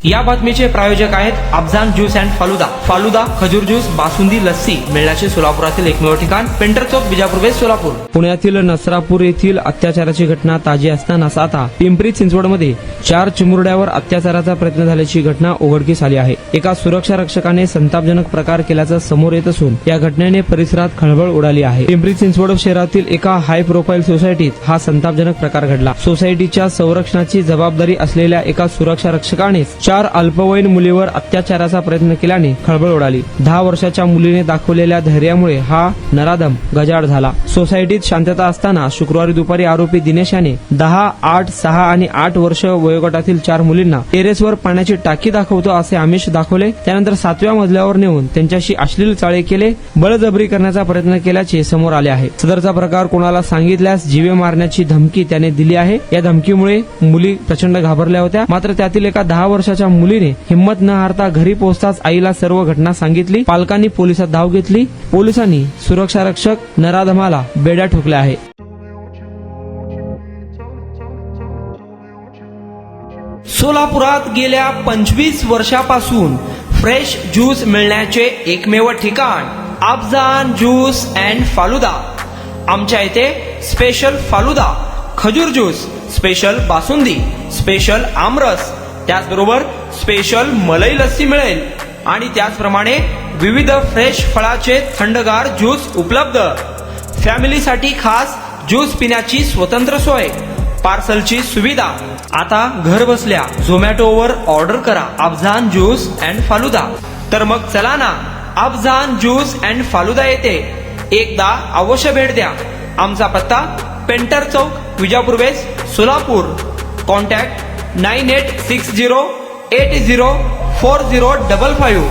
या बातमीचे प्रायोजक आहेत अफजान ज्यूस अँड फालुदा। फालुदा, खजूर ज्यूस, बासुंदी, लस्सी मिळण्याचे सोलापुरातील एकमेव ठिकाण पेंटर चौक, बिजापूर वेस्ट, सोलापूर। पुण्यातील नसरापूर येथील अत्याचाराची घटना ताजी असतानाच आता पिंपरी चिंचवडमध्ये 4 चिमुरड्यावर अत्याचाराचा प्रयत्न झाल्याची घटना उघडकीस आली आहे। एका सुरक्षा रक्षकाने संतापजनक प्रकार केल्याचं समोर येत असून या घटनेने परिसरात खळबळ उडाली आहे। पिंपरी चिंचवड शहरातील एका हाय प्रोफाईल सोसायटीत हा संतापजनक प्रकार घडला। सोसायटीच्या संरक्षणाची जबाबदारी असलेल्या एका सुरक्षा रक्षकानेच 4 अल्पवयीन मुलीवर अत्याचाराचा प्रयत्न केल्याने खळबळ उडाली। 10 वर्षाच्या मुलीने दाखवलेल्या धैर्यामुळे हा नराधम गजाआड झाला। सोसायटीत शांतता असताना शुक्रवारी दुपारी आरोपी दिनेश याने 10, 8, 6 आणि 8 वर्ष वयोगटातील 4 मुलींना टेरेसवर पाण्याची टाकी दाखवतो असे आमिष दाखवले। त्यानंतर 7व्या मजल्यावर नेऊन त्यांच्याशी अश्लील चाळे केले, बळजबरी करण्याचा प्रयत्न केल्याचे समोर आले आहे। सदरचा प्रकार कोणाला सांगितल्यास जीवे मारण्याची धमकी त्याने दिली आहे। या धमकीमुळे मुली प्रचंड घाबरल्या होत्या। मात्र त्यातील एका 10 वर्षाच्या मुलीने हिंमत न हारता घरी पोहोचताच आईला सर्व घटना सांगितली। पालकांनी पोलिसात धाव घेतली। पोलिसांनी सुरक्षा रक्षक नराधमाला बेड्या ठोकल्या आहे। सोलापुरात गेल्या 25 वर्षापासून फ्रेश ज्यूस मिळण्याचे एकमेव ठिकाण अफजान ज्यूस अँड फालुदा। आमच्या इथे स्पेशल फालुदा, खजूर ज्यूस, स्पेशल बासुंदी, स्पेशल आमरस, त्याचबरोबर स्पेशल मलाई लस्सी मिळेल आणि त्याचप्रमाणे विविध फ्रेश फळाचे थंडगार ज्यूस उपलब्ध। फॅमिलीसाठी खास ज्यूस पिण्याची स्वतंत्र सोय, पार्सलची सुविधा। आता घर बसल्या झोमॅटोवर ऑर्डर करा अफजान ज्यूस अँड फालुदा। तर मग चला ना अफजान ज्यूस अँड फालुदा येथे एकदा अवश्य भेट द्या। आमचा पत्ता पेंटर चौक, बिजापूर वेस्ट, सोलापूर। कॉन्टॅक्ट 9860804055।